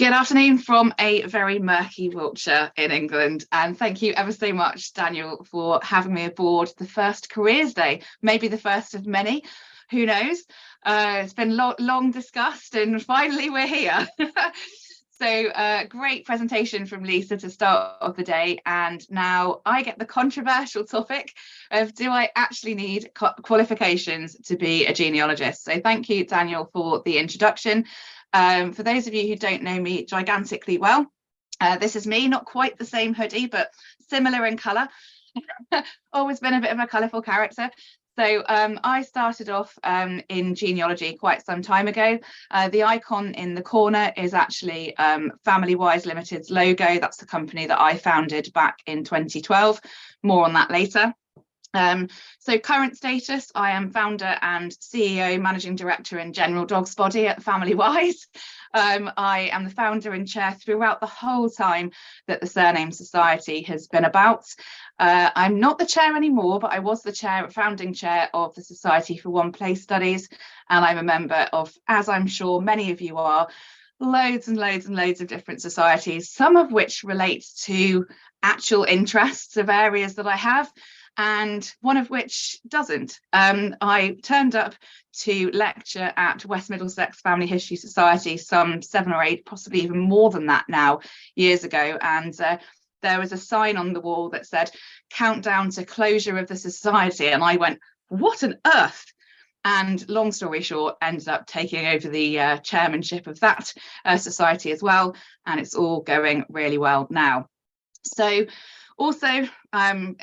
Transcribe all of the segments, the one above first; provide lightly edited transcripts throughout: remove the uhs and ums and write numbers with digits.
Good afternoon from a very murky Wiltshire in England, and thank you ever so much, Daniel, for having me aboard the first Careers Day, maybe the first of many, who knows. It's been long discussed and finally we're here. So great presentation from Lisa to start off the day, and now I get the controversial topic of, do I actually need qualifications to be a genealogist? So thank you, Daniel, for the introduction. For those of you who don't know me gigantically well, this is me, not quite the same hoodie, but similar in colour. Always been a bit of a colourful character. So I started off in genealogy quite some time ago. The icon in the corner is actually Family Wise Ltd's logo. That's the company that I founded back in 2012. More on that later. So current status, I am founder and CEO, managing director and general dog's body at Family Wise. I am the founder and chair throughout the whole time that the Surname Society has been about. I'm not the chair anymore, but I was the founding chair of the Society for One Place Studies, and I'm a member of, as I'm sure many of you are, loads and loads and loads of different societies, some of which relate to actual interests of areas that I have, and one of which doesn't. I turned up to lecture at West Middlesex Family History Society some 7 or 8, possibly even more than that now, years ago, and there was a sign on the wall that said countdown to closure of the society, and I went, what on earth? And long story short, ended up taking over the chairmanship of that society as well, and it's all going really well now. So also, I'm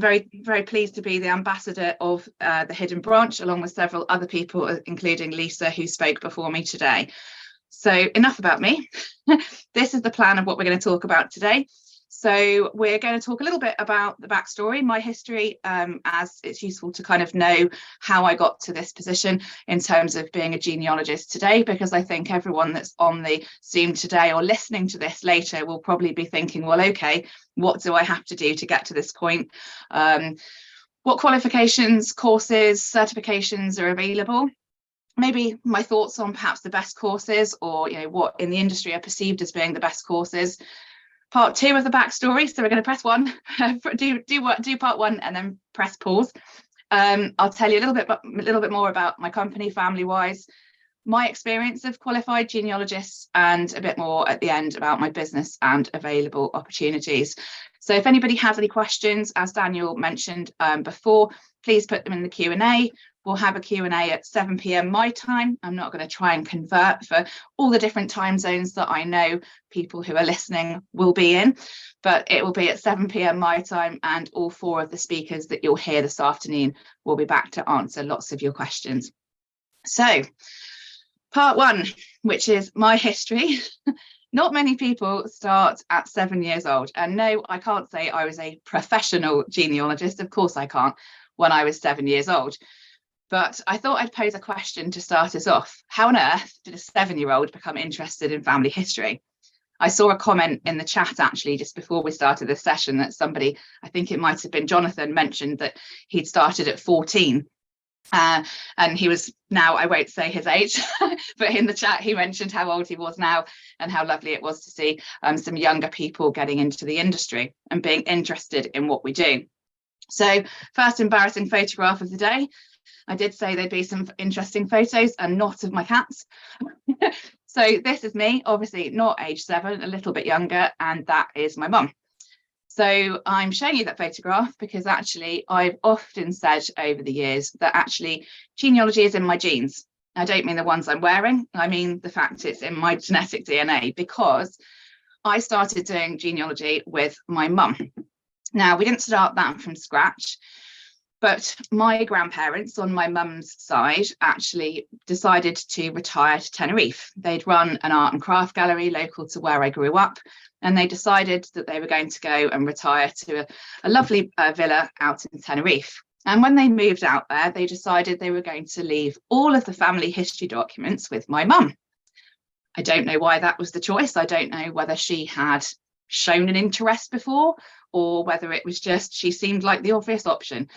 very, very pleased to be the ambassador of the Hidden Branch, along with several other people, including Lisa, who spoke before me today. So enough about me. This is the plan of what we're going to talk about today. So we're going to talk a little bit about the backstory, my history, as it's useful to kind of know how I got to this position in terms of being a genealogist today, because I think everyone that's on the Zoom today or listening to this later will probably be thinking, well, okay, what do I have to do to get to this point? What qualifications, courses, certifications are available? Maybe my thoughts on perhaps the best courses, or what in the industry are perceived as being the best courses. Part 2 of the backstory, so we're going to press 1, do part 1 and then press pause. I'll tell you a little bit more about my company, Family Wise, my experience of qualified genealogists, and a bit more at the end about my business and available opportunities. So if anybody has any questions, as Daniel mentioned before, please put them in the Q&A. We'll have a Q&A at 7 p.m. my time. I'm not going to try and convert for all the different time zones that I know people who are listening will be in, but it will be at 7 p.m. my time, and all 4 of the speakers that you'll hear this afternoon will be back to answer lots of your questions. So part 1, which is my history. Not many people start at 7 years old, and no, I can't say I was a professional genealogist. Of course I can't, when I was 7 years old. But I thought I'd pose a question to start us off. How on earth did a 7-year-old become interested in family history? I saw a comment in the chat actually just before we started this session that somebody, I think it might have been Jonathan, mentioned that he'd started at 14. And he was now, I won't say his age, but in the chat he mentioned how old he was now and how lovely it was to see some younger people getting into the industry and being interested in what we do. So first embarrassing photograph of the day. I did say there'd be some interesting photos and not of my cats. So this is me, obviously not age 7, a little bit younger, and that is my mum. So I'm showing you that photograph because actually I've often said over the years that actually genealogy is in my genes. I don't mean the ones I'm wearing, I mean the fact it's in my genetic DNA, because I started doing genealogy with my mum. Now, we didn't start that from scratch, but my grandparents on my mum's side actually decided to retire to Tenerife. They'd run an art and craft gallery local to where I grew up, and they decided that they were going to go and retire to a lovely villa out in Tenerife. And when they moved out there, they decided they were going to leave all of the family history documents with my mum. I don't know why that was the choice. I don't know whether she had shown an interest before, or whether it was just she seemed like the obvious option.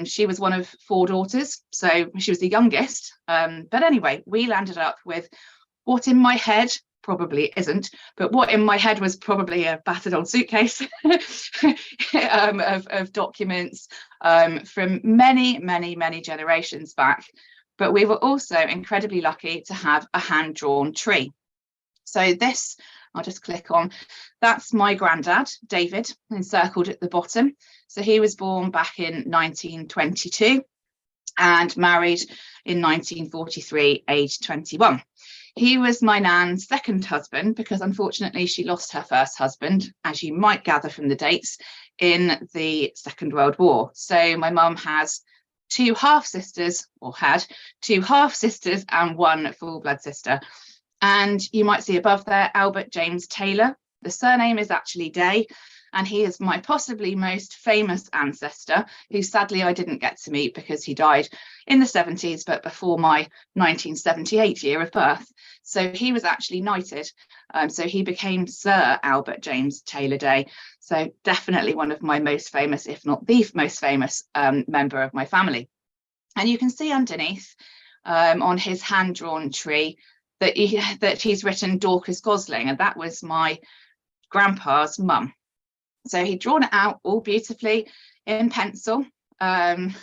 She was one of 4 daughters, so she was the youngest. But anyway, we landed up with what in my head probably isn't, but what in my head was probably a battered old suitcase of documents from many generations back. But we were also incredibly lucky to have a hand-drawn tree. So this, I'll just click on, that's my granddad, David, encircled at the bottom. So he was born back in 1922 and married in 1943, aged 21. He was my nan's second husband because unfortunately she lost her first husband, as you might gather from the dates, in the Second World War. So my mum has two half-sisters, or had two half-sisters and one full-blood sister. And you might see above there, Albert James Taylor. The surname is actually Day, and he is my possibly most famous ancestor, who sadly I didn't get to meet because he died in the 70s, but before my 1978 year of birth. So he was actually knighted. So he became Sir Albert James Taylor Day. So definitely one of my most famous, if not the most famous member of my family. And you can see underneath on his hand-drawn tree that he's written Dorcas Gosling, and that was my grandpa's mum. So he'd drawn it out all beautifully in pencil, and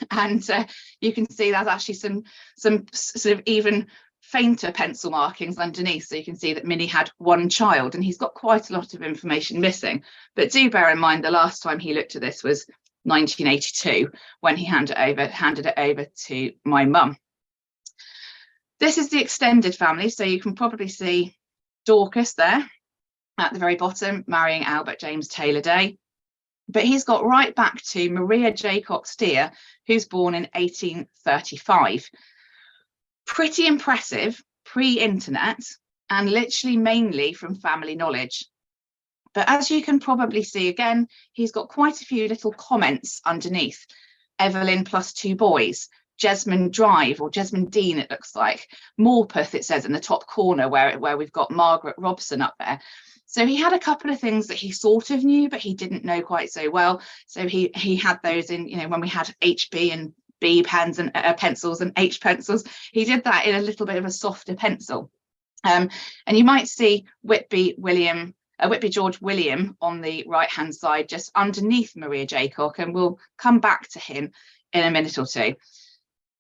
you can see there's actually some sort of even fainter pencil markings underneath, so you can see that Minnie had one child, and he's got quite a lot of information missing. But do bear in mind the last time he looked at this was 1982 when he handed it over to my mum. This is the extended family, so you can probably see Dorcas there at the very bottom, marrying Albert James Taylor Day. But he's got right back to Maria Jaycock Steer, who's born in 1835. Pretty impressive, pre-internet, and literally mainly from family knowledge. But as you can probably see again, he's got quite a few little comments underneath. Evelyn plus two boys. Jesmond Drive, or Jesmond Dean it looks like. Morpeth, it says in the top corner where we've got Margaret Robson up there. So he had a couple of things that he sort of knew, but he didn't know quite so well. So he had those in, when we had HB and B pens and pencils and H pencils, he did that in a little bit of a softer pencil. And you might see Whitby George William on the right hand side, just underneath Maria Jaycock, and we'll come back to him in a minute or two.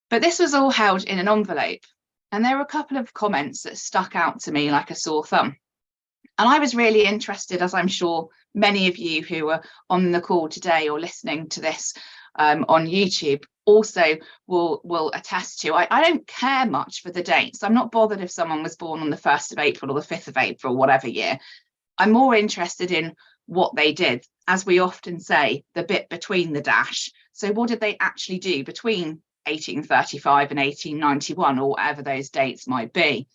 But this was all held in an envelope, and there were a couple of comments that stuck out to me like a sore thumb. And I was really interested, as I'm sure many of you who are on the call today or listening to this on YouTube also will attest to. I don't care much for the dates. I'm not bothered if someone was born on the 1st of April or the 5th of April, whatever year. I'm more interested in what they did, as we often say, the bit between the dash. So what did they actually do between 1835 and 1891, or whatever those dates might be?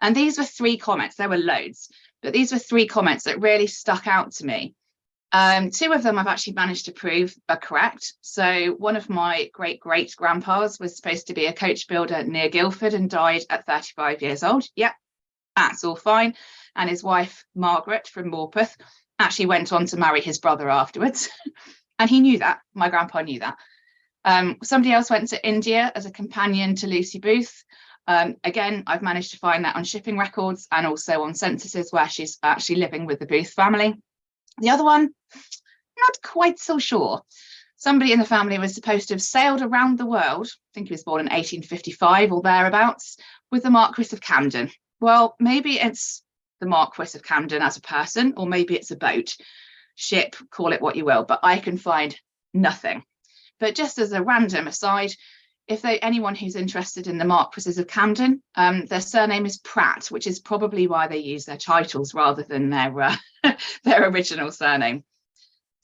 And these were three comments. There were loads, but these were three comments that really stuck out to me. Two of them I've actually managed to prove are correct. So one of my great-great-grandpas was supposed to be a coach builder near Guildford and died at 35 years old. Yep, that's all fine. And his wife, Margaret from Morpeth, actually went on to marry his brother afterwards. And he knew that. My grandpa knew that. Somebody else went to India as a companion to Lucy Booth. Again, I've managed to find that on shipping records and also on censuses where she's actually living with the Booth family. The other one, not quite so sure. Somebody in the family was supposed to have sailed around the world, I think he was born in 1855 or thereabouts, with the Marquis of Camden. Well, maybe it's the Marquis of Camden as a person, or maybe it's a boat, ship, call it what you will, but I can find nothing. But just as a random aside, if anyone who's interested in the Marquises of Camden, their surname is Pratt, which is probably why they use their titles rather than their original surname.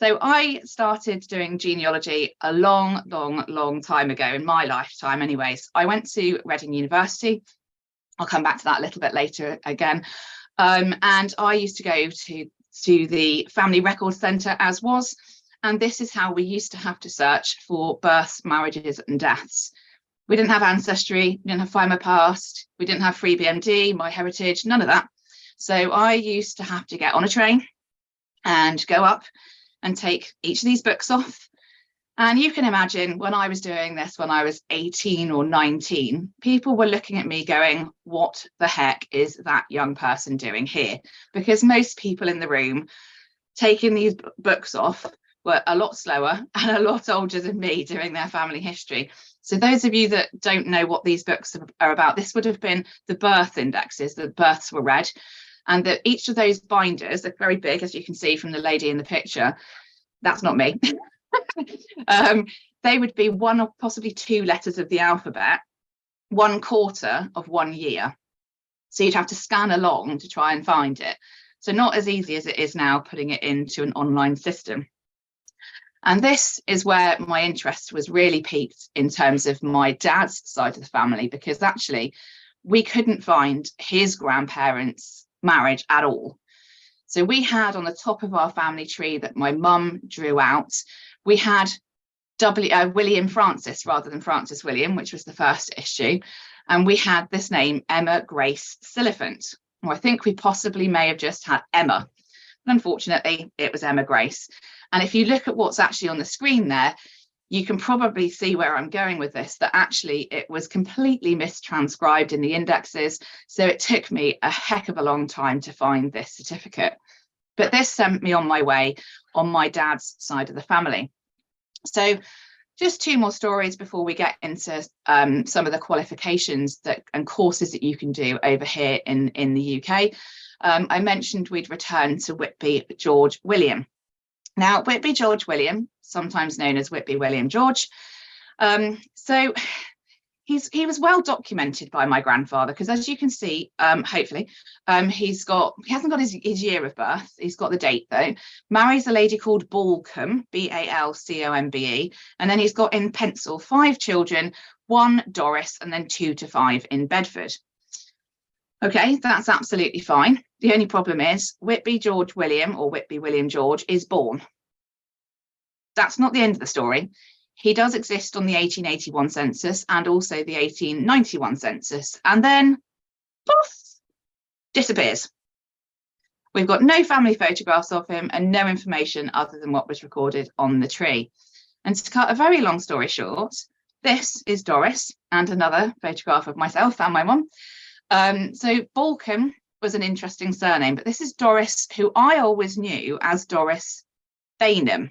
So I started doing genealogy a long time ago, in my lifetime anyways. I went to Reading University. I'll come back to that a little bit later again. And I used to go to the Family Records Centre as was. And this is how we used to have to search for births, marriages and deaths. We didn't have Ancestry, we didn't have Find My Past, we didn't have FreeBMD, My Heritage, none of that. So I used to have to get on a train and go up and take each of these books off And you can imagine when I was doing this, when I was 18 or 19, people were looking at me going, what the heck is that young person doing here? Because most people in the room taking these books off were a lot slower and a lot older than me doing their family history. So those of you that don't know what these books are about, this would have been the birth indexes. The births were read, and that each of those binders, they're very big, as you can see from the lady in the picture. That's not me. They would be one or possibly two letters of the alphabet, 1/4 of 1 year. So you'd have to scan along to try and find it. So not as easy as it is now putting it into an online system. And this is where my interest was really piqued in terms of my dad's side of the family, because actually we couldn't find his grandparents' marriage at all. So we had on the top of our family tree that my mum drew out, we had William Francis rather than Francis William, which was the first issue. And we had this name, Emma Grace Silliphant. Or I think we possibly may have just had Emma. But unfortunately, it was Emma Grace. And if you look at what's actually on the screen there, you can probably see where I'm going with this, that actually it was completely mistranscribed in the indexes. So it took me a heck of a long time to find this certificate. But this sent me on my way on my dad's side of the family. So just two more stories before we get into some of the qualifications and courses that you can do over here in the UK. I mentioned we'd return to Whitby George William. Now, Whitby George William, sometimes known as Whitby William George, so he was well documented by my grandfather, because as you can see, hopefully, he hasn't got his year of birth. He's got the date though. Marries a lady called Balcombe, Balcombe, and then he's got in pencil 5 children, 1 Doris, and then 2 to 5 in Bedford. Okay, that's absolutely fine. The only problem is Whitby George William, or Whitby William George, is born. That's not the end of the story. He does exist on the 1881 census and also the 1891 census, and then poof, disappears. We've got no family photographs of him and no information other than what was recorded on the tree. And to cut a very long story short, this is Doris and another photograph of myself and my mum. So Balcombe was an interesting surname, but this is Doris, who I always knew as Doris Bainham.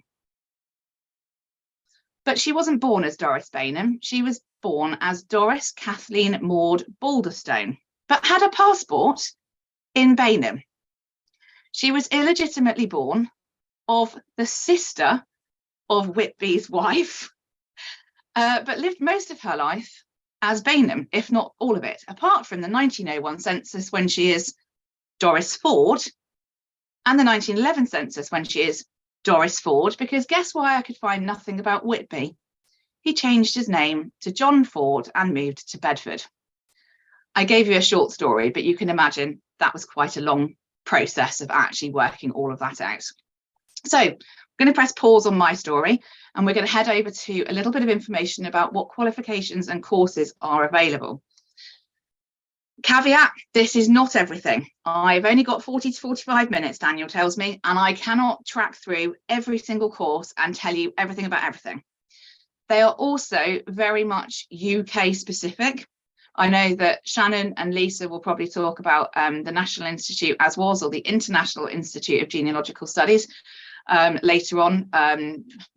But she wasn't born as Doris Bainham. She was born as Doris Kathleen Maud Balderstone, but had a passport in Bainham. She was illegitimately born of the sister of Whitby's wife, but lived most of her life as Bainham, if not all of it, apart from the 1901 census when she is Doris Ford, and the 1911 census when she is Doris Ford, because guess why I could find nothing about Whitby? He changed his name to John Ford and moved to Bedford. I gave you a short story, but you can imagine that was quite a long process of actually working all of that out. So I'm going to press pause on my story, and we're going to head over to a little bit of information about what qualifications and courses are available. Caveat, this is not everything. I've only got 40 to 45 minutes, Daniel tells me, and I cannot track through every single course and tell you everything about everything. They are also very much UK specific. I know that Shannon and Lisa will probably talk about the National Institute as was, or the International Institute of Genealogical Studies later on,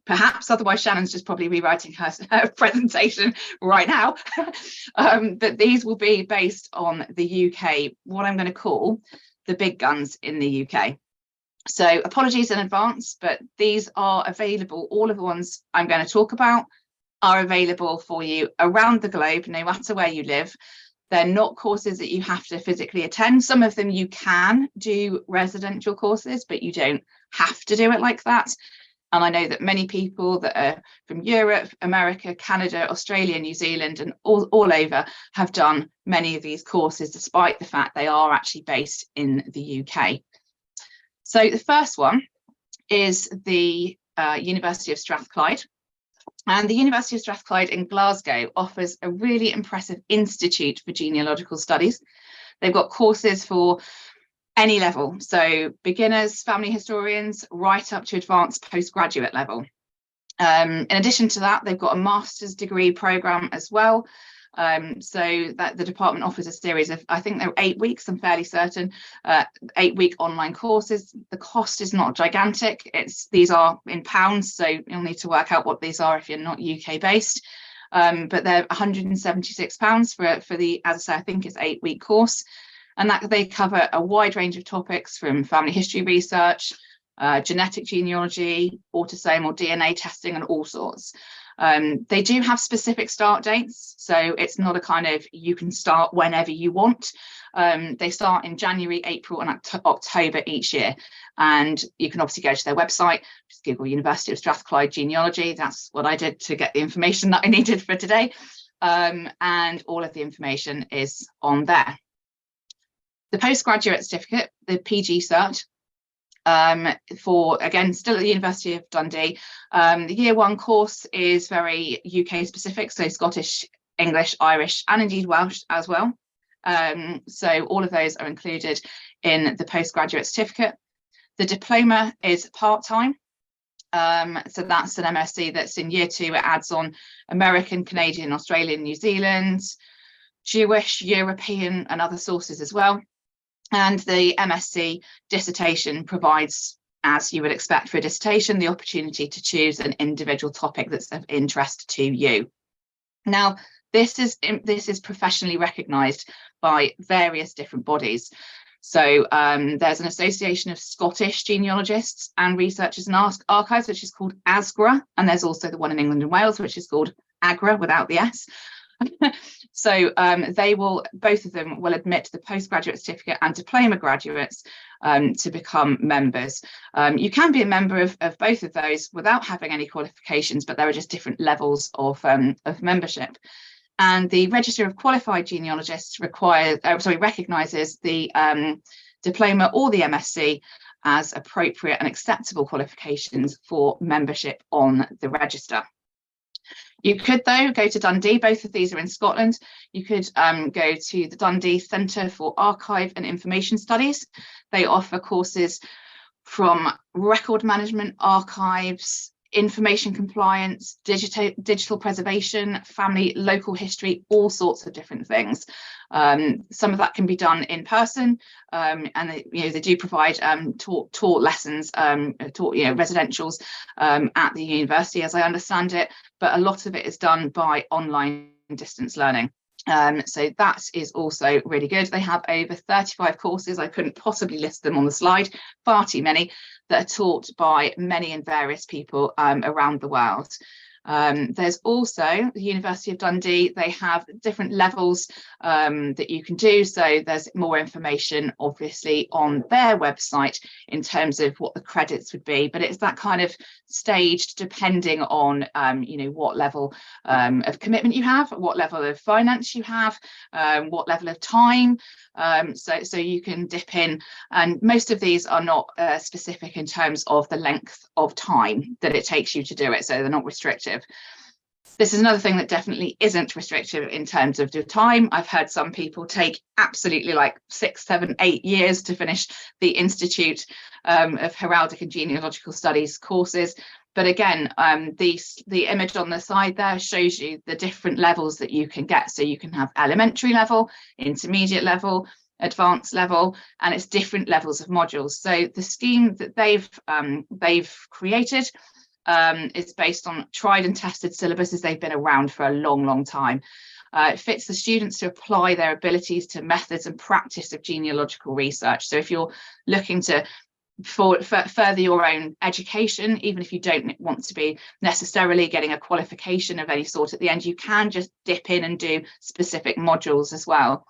perhaps, otherwise Shannon's just probably rewriting her presentation right now. But these will be based on the UK, what I'm going to call the big guns in the UK. So apologies in advance, but these are available. All of the ones I'm going to talk about are available for you around the globe, no matter where you live. They're not courses that you have to physically attend. Some of them you can do residential courses, but you don't have to do it like that. And I know that many people that are from Europe, America, Canada, Australia, New Zealand, and all over have done many of these courses, despite the fact they are actually based in the UK. So the first one is the University of Strathclyde. And the University of Strathclyde in Glasgow offers a really impressive institute for genealogical studies. They've got courses for any level, so beginners, family historians, right up to advanced postgraduate level. In addition to that, they've got a master's degree programme as well. So that the department offers a series of, I think they're 8 weeks, I'm fairly certain, 8-week online courses. The cost is not gigantic. These are in pounds, so you'll need to work out what these are if you're not UK based. But they're £176 for the, as I say, I think it's 8-week course. And that they cover a wide range of topics from family history research, genetic genealogy, autosomal DNA testing, and all sorts. They do have specific start dates, so it's not a kind of you can start whenever you want. They start in January, April, and October each year. And you can obviously go to their website, just Google University of Strathclyde Genealogy. That's what I did to get the information that I needed for today. And all of the information is on there. The postgraduate certificate, the PG cert, for, again, still at the University of Dundee. The year 1 course is very UK specific, so Scottish, English, Irish, and indeed Welsh as well. So all of those are included in the postgraduate certificate. The diploma is part-time. So that's an MSc that's in year 2. It adds on American, Canadian, Australian, New Zealand, Jewish, European, and other sources as well. And the MSc dissertation provides, as you would expect for a dissertation, the opportunity to choose an individual topic that's of interest to you. Now, this is professionally recognised by various different bodies. So there's an association of Scottish genealogists and researchers and archives, which is called ASGRA, and there's also the one in England and Wales, which is called AGRA without the S. So they will, both of them will admit the postgraduate certificate and diploma graduates to become members. You can be a member of both of those without having any qualifications, but there are just different levels of membership. And the Register of Qualified Genealogists recognises the diploma or the MSc as appropriate and acceptable qualifications for membership on the register. You could, though, go to Dundee. Both of these are in Scotland. You could go to the Dundee Centre for Archive and Information Studies. They offer courses from record management, archives, information compliance, digital preservation, family, local history, all sorts of different things. Some of that can be done in person, and they do provide taught lessons, residentials at the university, as I understand it, but a lot of it is done by online distance learning. So that is also really good. They have over 35 courses. I couldn't possibly list them on the slide, far too many, that are taught by many and various people around the world. There's also the University of Dundee. They have different levels that you can do. So there's more information, obviously, on their website in terms of what the credits would be. But it's that kind of staged depending on, what level of commitment you have, what level of finance you have, what level of time. So you can dip in. And most of these are not specific in terms of the length of time that it takes you to do it. So they're not restrictive. This is another thing that definitely isn't restrictive in terms of the time. I've heard some people take absolutely like 6, 7, 8 years to finish the Institute of Heraldic and Genealogical Studies courses. But again, the image on the side there shows you the different levels that you can get. So you can have elementary level, intermediate level, advanced level, and it's different levels of modules. So the scheme that they've created is based on tried and tested syllabuses. They've been around for a long, long time. It fits the students to apply their abilities to methods and practice of genealogical research. So if you're looking to further your own education, even if you don't want to be necessarily getting a qualification of any sort at the end, you can just dip in and do specific modules as well.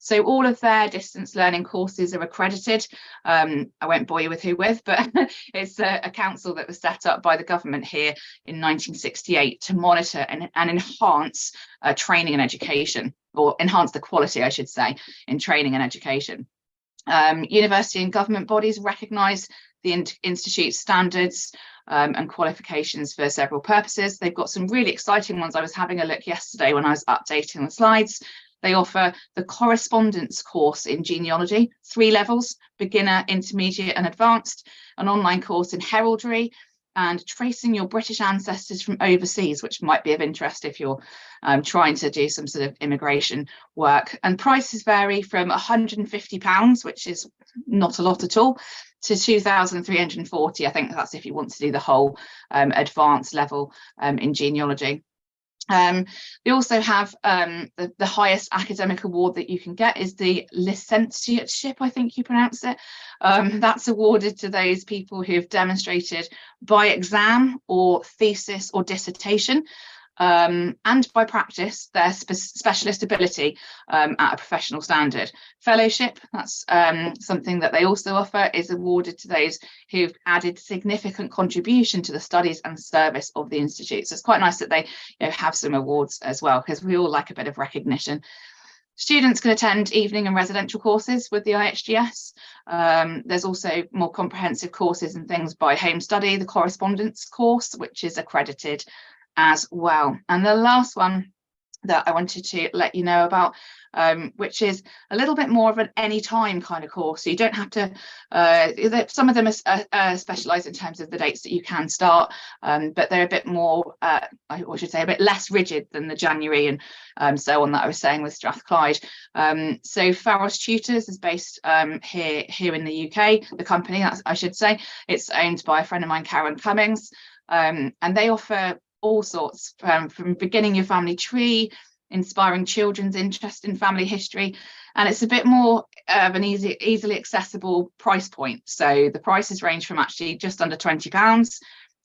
So all of their distance learning courses are accredited. I won't bore you with who with, but it's a council that was set up by the government here in 1968 to monitor and enhance training and education, or enhance the quality, I should say, in training and education. University and government bodies recognise the Institute's standards and qualifications for several purposes. They've got some really exciting ones. I was having a look yesterday when I was updating the slides. They offer the correspondence course in genealogy, 3 levels, beginner, intermediate and advanced, an online course in heraldry, and tracing your British ancestors from overseas, which might be of interest if you're trying to do some sort of immigration work. And prices vary from £150, which is not a lot at all, to 2,340. I think that's if you want to do the whole advanced level in genealogy. They also have the highest academic award that you can get is the licentiateship, I think you pronounce it. That's awarded to those people who have demonstrated by exam or thesis or dissertation and by practice their specialist ability at a professional standard. Fellowship, that's something that they also offer, is awarded to those who've added significant contribution to the studies and service of the institute. So it's quite nice that they have some awards as well, because we all like a bit of recognition. Students can attend evening and residential courses with the IHGS. There's also more comprehensive courses and things by home study, the correspondence course, which is accredited as well. And the last one that I wanted to let you know about, which is a little bit more of an anytime kind of course. So you don't have to, some of them are specialised in terms of the dates that you can start, but they're a bit more, I should say, a bit less rigid than the January and so on that I was saying with Strathclyde. So Pharos Tutors is based here in the UK, the company, I should say. It's owned by a friend of mine, Karen Cummings, and they offer all sorts, from beginning your family tree, inspiring children's interest in family history, and it's a bit more of an easily accessible price point. So the prices range from actually just under £20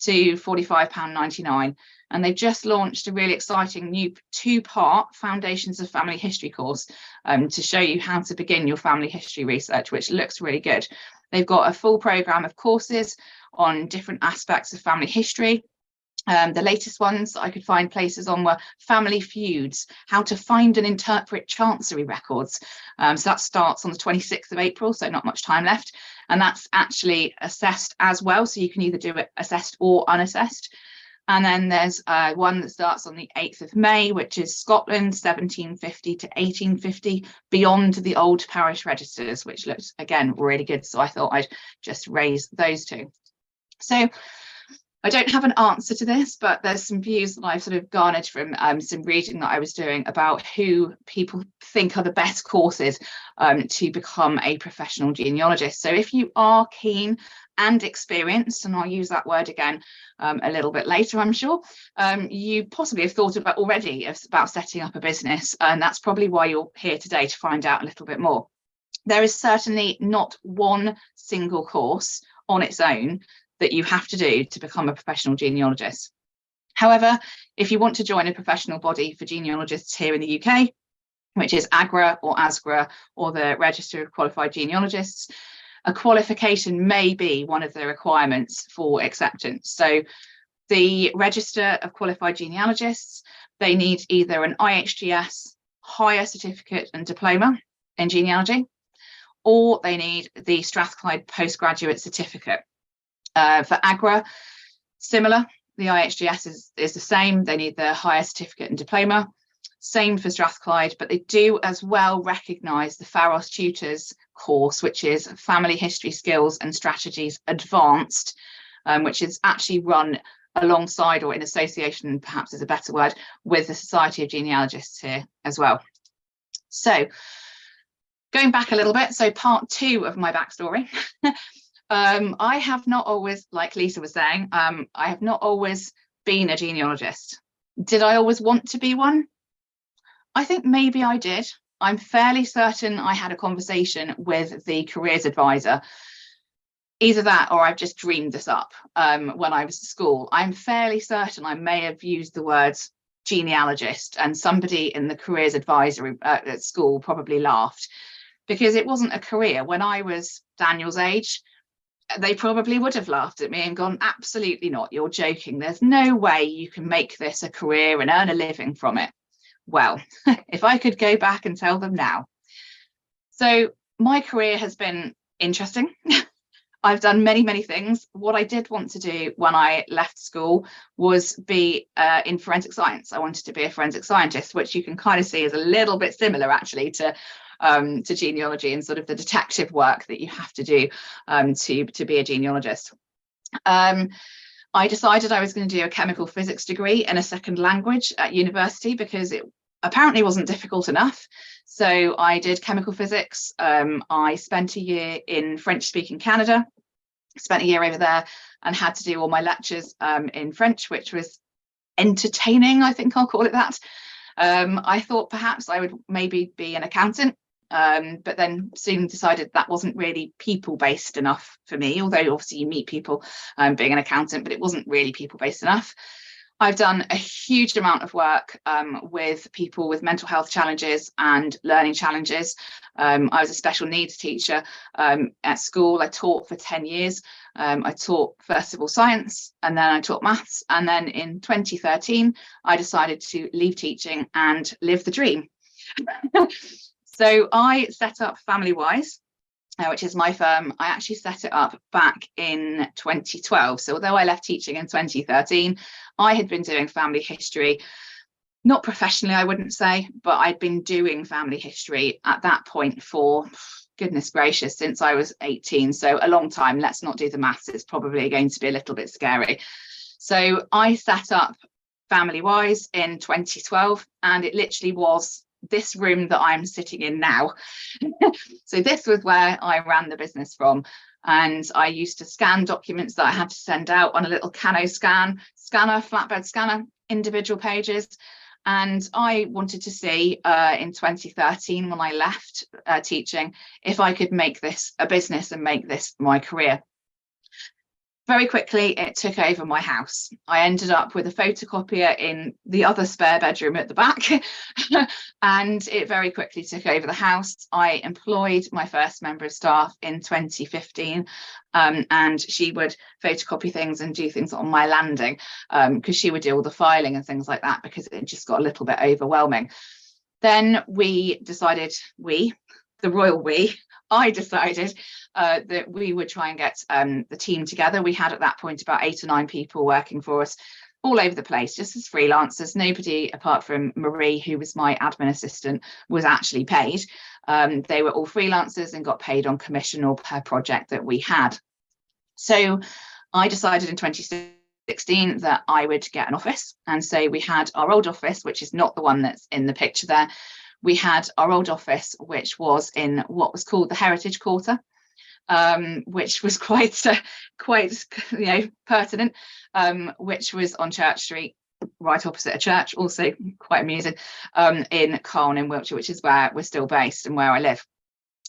to £45.99, and they've just launched a really exciting new 2-part Foundations of Family History course to show you how to begin your family history research, which looks really good. They've got a full programme of courses on different aspects of family history. The latest ones that I could find places on were family feuds, how to find and interpret chancery records. So that starts on the 26th of April, so not much time left. And that's actually assessed as well. So you can either do it assessed or unassessed. And then there's one that starts on the 8th of May, which is Scotland, 1750 to 1850, beyond the old parish registers, which looks, again, really good. So I thought I'd just raise those two. So I don't have an answer to this, but there's some views that I've sort of garnered from some reading that I was doing about who people think are the best courses to become a professional genealogist. So if you are keen and experienced, and I'll use that word again a little bit later, I'm sure, you possibly have thought about already about setting up a business, and that's probably why you're here today, to find out a little bit more. There is certainly not one single course on its own that you have to do to become a professional genealogist. However, if you want to join a professional body for genealogists here in the UK, which is AGRA or ASGRA, or the Register of Qualified Genealogists, a qualification may be one of the requirements for acceptance. So the Register of Qualified Genealogists, they need either an IHGS higher certificate and diploma in genealogy, or they need the Strathclyde postgraduate certificate. For AGRA, similar, the IHGS is the same. They need the higher certificate and diploma. Same for Strathclyde, but they do as well recognise the Pharos Tutors course, which is Family History Skills and Strategies Advanced, which is actually run alongside, or in association, perhaps is a better word, with the Society of Genealogists here as well. So going back a little bit, so part 2 of my backstory. I have not always, like Lisa was saying, I have not always been a genealogist. Did I always want to be one? I think maybe I did. I'm fairly certain I had a conversation with the careers advisor. Either that, or I've just dreamed this up when I was at school. I'm fairly certain I may have used the words genealogist, and somebody in the careers advisory at school probably laughed, because it wasn't a career. When I was Daniel's age, they probably would have laughed at me and gone, absolutely not, you're joking. There's no way you can make this a career and earn a living from it. Well, if I could go back and tell them now. So my career has been interesting. I've done many, many things. What I did want to do when I left school was be in forensic science. I wanted to be a forensic scientist, which you can kind of see is a little bit similar actually to genealogy and sort of the detective work that you have to do to be a genealogist. I decided I was going to do a chemical physics degree in a second language at university because it apparently wasn't difficult enough. So I did chemical physics. I spent a year in French-speaking Canada, spent a year over there, and had to do all my lectures in French, which was entertaining, I think I'll call it that. I thought perhaps I would maybe be an accountant, but then soon decided that wasn't really people-based enough for me, although obviously you meet people being an accountant, but it wasn't really people-based enough. I've done a huge amount of work with people with mental health challenges and learning challenges. I was a special needs teacher at school. I taught for 10 years. I taught first of all science, and then I taught maths. And then in 2013, I decided to leave teaching and live the dream. So I set up Family Wise, which is my firm. I actually set it up back in 2012. So although I left teaching in 2013, I had been doing family history, not professionally, I wouldn't say, but I'd been doing family history at that point for, goodness gracious, since I was 18. So a long time. Let's not do the maths. It's probably going to be a little bit scary. So I set up Family Wise in 2012, and it literally was this room that I'm sitting in now. So this was where I ran the business from, and I used to scan documents that I had to send out on a little Cano scanner, flatbed scanner, individual pages. And I wanted to see in 2013, when I left teaching, if I could make this a business and make this my career. Very quickly, it took over my house. I ended up with a photocopier in the other spare bedroom at the back, and it very quickly took over the house. I employed my first member of staff in 2015, and she would photocopy things and do things on my landing, because she would do all the filing and things like that, because it just got a little bit overwhelming. Then we decided, the royal I decided that we would try and get the team together. We had at that point about 8 or 9 people working for us all over the place, just as freelancers. Nobody apart from Marie, who was my admin assistant, was actually paid. They were all freelancers and got paid on commission or per project that we had. So I decided in 2016 that I would get an office. And so we had our old office, which is not the one that's in the picture there. We had our old office, which was in what was called the Heritage Quarter, which was quite pertinent, which was on Church Street, right opposite a church, also quite amusing, in Calne in Wiltshire, which is where we're still based and where I live.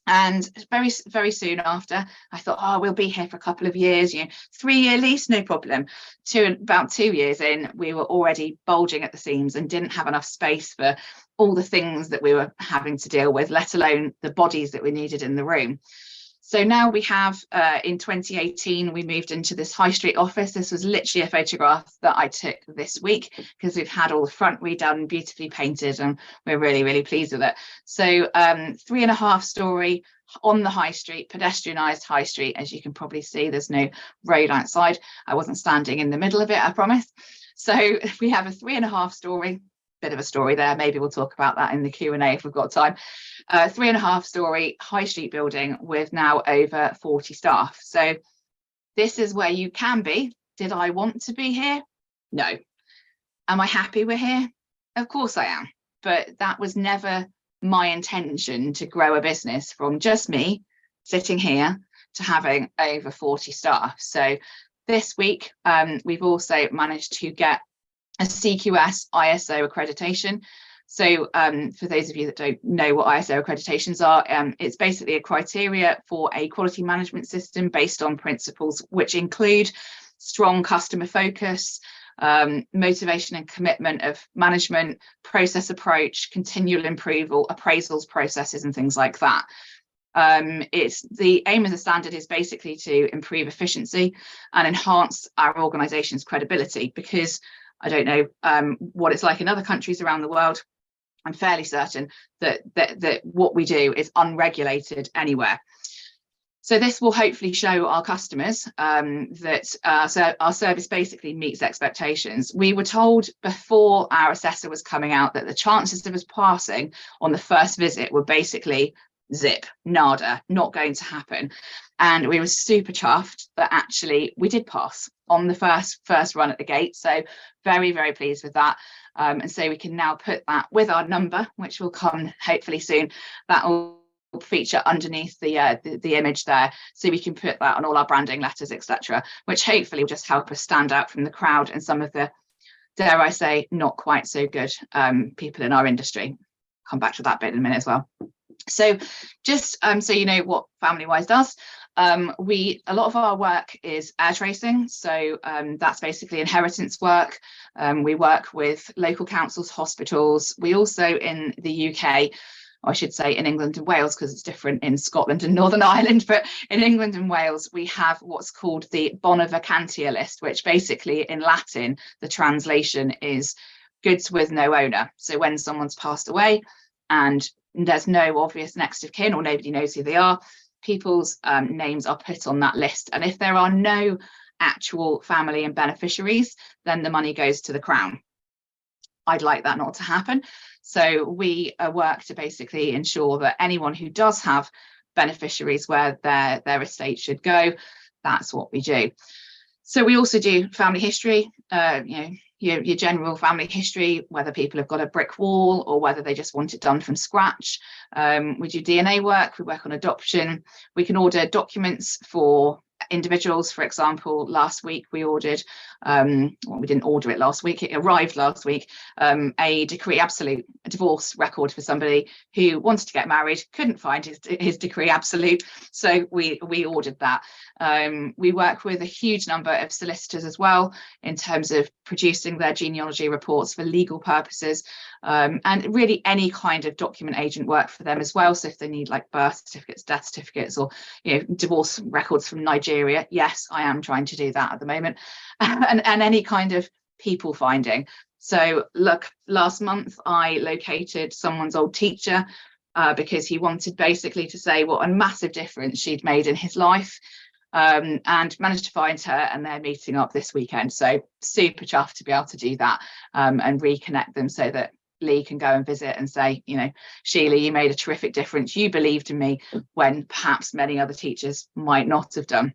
And very, very soon after, I thought, oh, we'll be here for a couple of years, 3-year lease, no problem. About 2 years in, we were already bulging at the seams and didn't have enough space for all the things that we were having to deal with, let alone the bodies that we needed in the room. So now we have, in 2018, we moved into this high street office. This was literally a photograph that I took this week, because we've had all the front redone, beautifully painted, and we're really, really pleased with it. So 3.5 story on the high street, pedestrianised high street. As you can probably see, there's no road outside. I wasn't standing in the middle of it, I promise. So we have a 3.5 story, bit of a story there. Maybe we'll talk about that in the Q&A if we've got time. 3.5 story high street building with now over 40 staff. So this is where you can be. Did I want to be here? No. Am I happy we're here? Of course I am. But that was never my intention, to grow a business from just me sitting here to having over 40 staff. So this week, we've also managed to get a COS ISO accreditation. So for those of you that don't know what ISO accreditations are, it's basically a criteria for a quality management system based on principles which include strong customer focus, motivation and commitment of management, process approach, continual improvement, appraisals processes, and things like that. It's the aim of the standard is basically to improve efficiency and enhance our organisation's credibility, because I don't know what it's like in other countries around the world. I'm fairly certain that what we do is unregulated anywhere. So this will hopefully show our customers that our service basically meets expectations. We were told before our assessor was coming out that the chances of us passing on the first visit were basically zip, nada, not going to happen. And we were super chuffed that actually we did pass on the first run at the gate. So very, very pleased with that. And so we can now put that with our number, which will come hopefully soon. That will feature underneath the image there, so we can put that on all our branding, letters, etc., which hopefully will just help us stand out from the crowd and some of the, dare I say, not quite so good people in our industry. Come back to that bit in a minute as well. So just so you know what Family Wise does, a lot of our work is heir tracing. So that's basically inheritance work. We work with local councils, hospitals. We also, in the UK, I should say in England and Wales, because it's different in Scotland and Northern Ireland, but in England and Wales, we have what's called the bona vacantia list, which basically in Latin, the translation is goods with no owner. So when someone's passed away and there's no obvious next of kin or nobody knows who they are, people's names are put on that list. And if there are no actual family and beneficiaries, then the money goes to the Crown. I'd like that not to happen. So we work to basically ensure that anyone who does have beneficiaries where their estate should go, that's what we do. So we also do family history, your general family history, whether people have got a brick wall or whether they just want it done from scratch. We do DNA work, we work on adoption. We can order documents for individuals. For example, last week we ordered, well, we didn't order it last week, it arrived last week, a decree absolute, a divorce record for somebody who wanted to get married, couldn't find his decree absolute, so we ordered that. We work with a huge number of solicitors as well in terms of producing their genealogy reports for legal purposes, and really any kind of document agent work for them as well. So if they need like birth certificates, death certificates, or divorce records from Nigeria, yes, I am trying to do that at the moment. and any kind of people finding. So look, last month I located someone's old teacher because he wanted basically to say what a massive difference she'd made in his life, and managed to find her, and they're meeting up this weekend. So super chuffed to be able to do that, and reconnect them so that Lee can go and visit and say, Sheila, you made a terrific difference. You believed in me when perhaps many other teachers might not have done.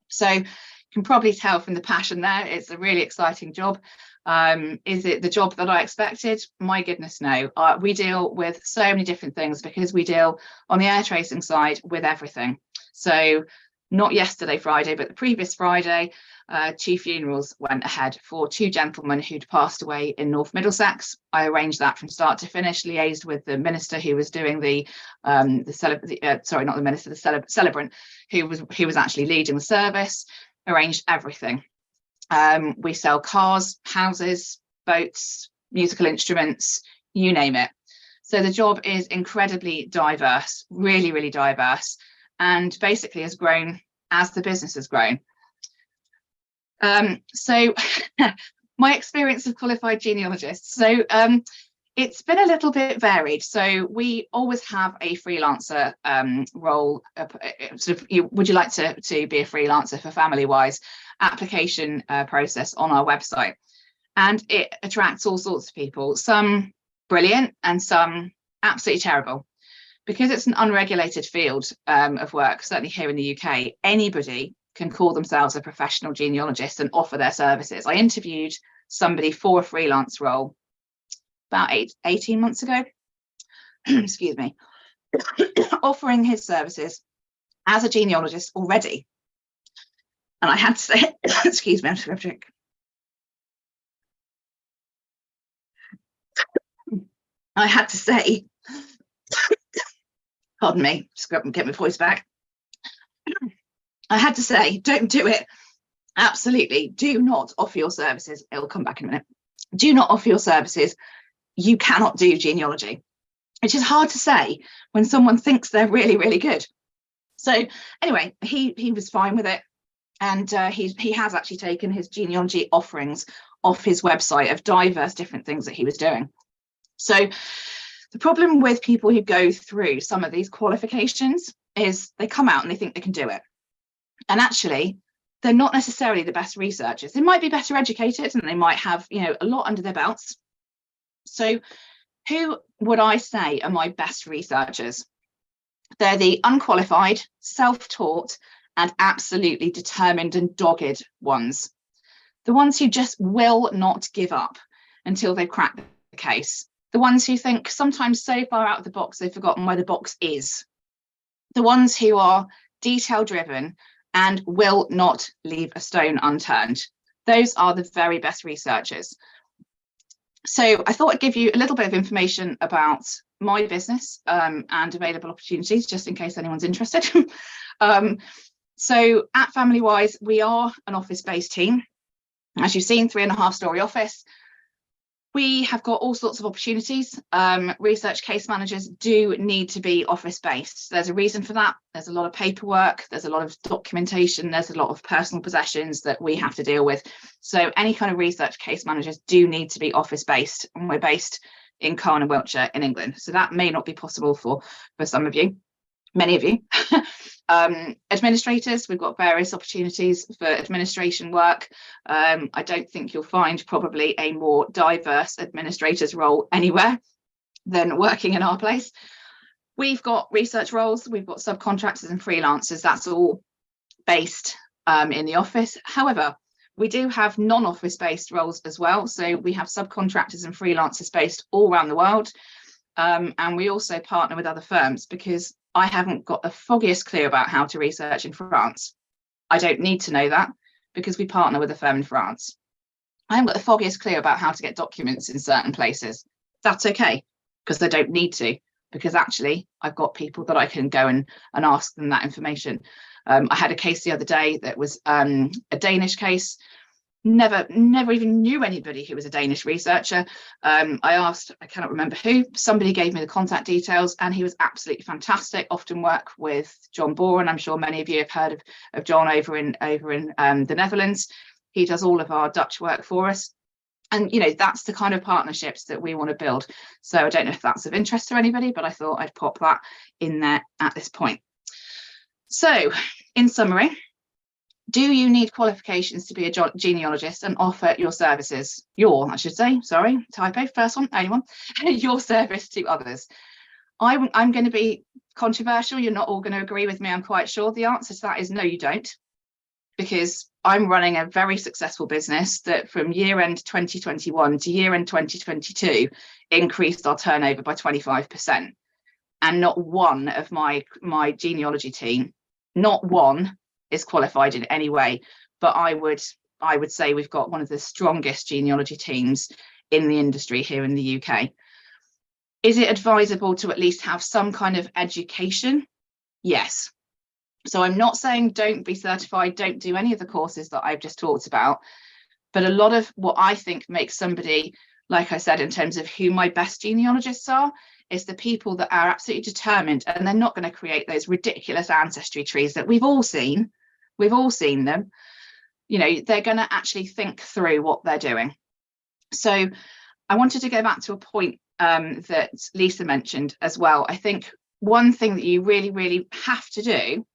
So you can probably tell from the passion there, it's a really exciting job. Is it the job that I expected? My goodness, no. We deal with so many different things because we deal on the heir tracing side with everything. So not yesterday Friday, but the previous Friday, 2 funerals went ahead for 2 gentlemen who'd passed away in North Middlesex. I arranged that from start to finish, liaised with the minister who was doing the celebrant who was actually leading the service, arranged everything. We sell cars, houses, boats, musical instruments, you name it. So the job is incredibly diverse, really, really diverse, and basically has grown as the business has grown. So my experience of qualified genealogists. So it's been a little bit varied. So we always have a freelancer role. Would you like to be a freelancer for Family Wise? Application process on our website, and it attracts all sorts of people, some brilliant and some absolutely terrible, because it's an unregulated field of work. Certainly here in the UK, anybody can call themselves a professional genealogist and offer their services. I interviewed somebody for a freelance role about 18 months ago, excuse me, offering his services as a genealogist already. And I had to say, excuse me, I'm just going to drink. I had to say, pardon me, just get my voice back. I had to say, don't do it. Absolutely, do not offer your services. It'll come back in a minute. Do not offer your services. You cannot do genealogy, which is hard to say when someone thinks they're really, really good. So anyway, he was fine with it. And he has actually taken his genealogy offerings off his website of diverse different things that he was doing. So the problem with people who go through some of these qualifications is they come out and they think they can do it. And actually, they're not necessarily the best researchers. They might be better educated and they might have, a lot under their belts. So who would I say are my best researchers? They're the unqualified, self-taught, and absolutely determined and dogged ones. The ones who just will not give up until they've cracked the case. The ones who think sometimes so far out of the box they've forgotten where the box is. The ones who are detail-driven and will not leave a stone unturned. Those are the very best researchers. So I thought I'd give you a little bit of information about my business and available opportunities, just in case anyone's interested. So at Family Wise, we are an office-based team. As you've seen, 3.5-story office. We have got all sorts of opportunities. Research case managers do need to be office-based. There's a reason for that. There's a lot of paperwork, there's a lot of documentation, there's a lot of personal possessions that we have to deal with. So any kind of research case managers do need to be office-based, and we're based in Carn and Wiltshire in England. So that may not be possible for some of you, many of you. Administrators, we've got various opportunities for administration work. I don't think you'll find probably a more diverse administrator's role anywhere than working in our place. We've got research roles, we've got subcontractors and freelancers. That's all based in the office. However, we do have non-office based roles as well. So we have subcontractors and freelancers based all around the world. And we also partner with other firms, because I haven't got the foggiest clue about how to research in France. I don't need to know that, because we partner with a firm in France. I haven't got the foggiest clue about how to get documents in certain places. That's okay, because I don't need to, because actually I've got people that I can go and ask them that information. I had a case the other day that was a Danish case. Never even knew anybody who was a Danish researcher. I asked, I cannot remember who, somebody gave me the contact details, and he was absolutely fantastic. Often work with John Boren. I'm sure many of you have heard of John over in the Netherlands. He does all of our Dutch work for us. And, you know, that's the kind of partnerships that we want to build. So I don't know if that's of interest to anybody, but I thought I'd pop that in there at this point. So in summary, do you need qualifications to be a genealogist and offer your services, I should say, sorry, typo, first one, only one, your service to others? I'm going to be controversial. You're not all going to agree with me, I'm quite sure. The answer to that is no, you don't, because I'm running a very successful business that from year end 2021 to year end 2022 increased our turnover by 25%. And not one of my genealogy team, not one, is qualified in any way, but I would say we've got one of the strongest genealogy teams in the industry here in the UK. Is it advisable to at least have some kind of education? Yes. So I'm not saying don't be certified, don't do any of the courses that I've just talked about, but a lot of what I think makes somebody, like I said, in terms of who my best genealogists are, is the people that are absolutely determined, and they're not going to create those ridiculous ancestry trees that we've all seen them. You know, they're going to actually think through what they're doing. So I wanted to go back to a point that Lisa mentioned as well. I think one thing that you really have to do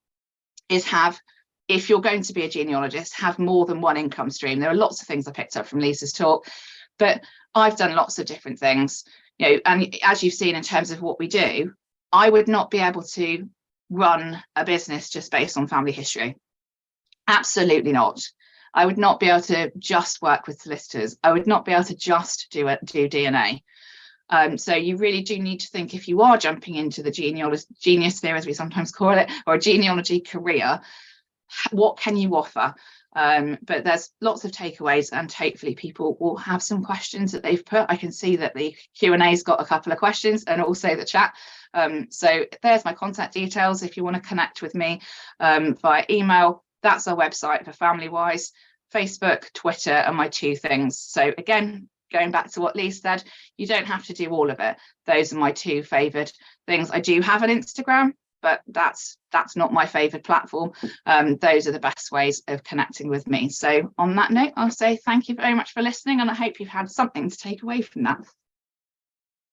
is have, if you're going to be a genealogist, have more than one income stream. There are lots of things I picked up from Lisa's talk, but I've done lots of different things. You know, and as you've seen in terms of what we do, I would not be able to run a business just based on family history. Absolutely not. I would not be able to just work with solicitors. I would not be able to just do DNA. So you really do need to think, if you are jumping into the geniosphere, as we sometimes call it, or a genealogy career, what can you offer? But there's lots of takeaways, and hopefully people will have some questions that they've put. I can see that the Q&A's got a couple of questions, and also the chat. So there's my contact details if you want to connect with me via email. That's our website for Family Wise. Facebook, Twitter are my two things. So again, going back to what Lee said, you don't have to do all of it. Those are my two favoured things. I do have an Instagram, but that's not my favoured platform. Those are the best ways of connecting with me. So on that note, I'll say thank you very much for listening, and I hope you've had something to take away from that.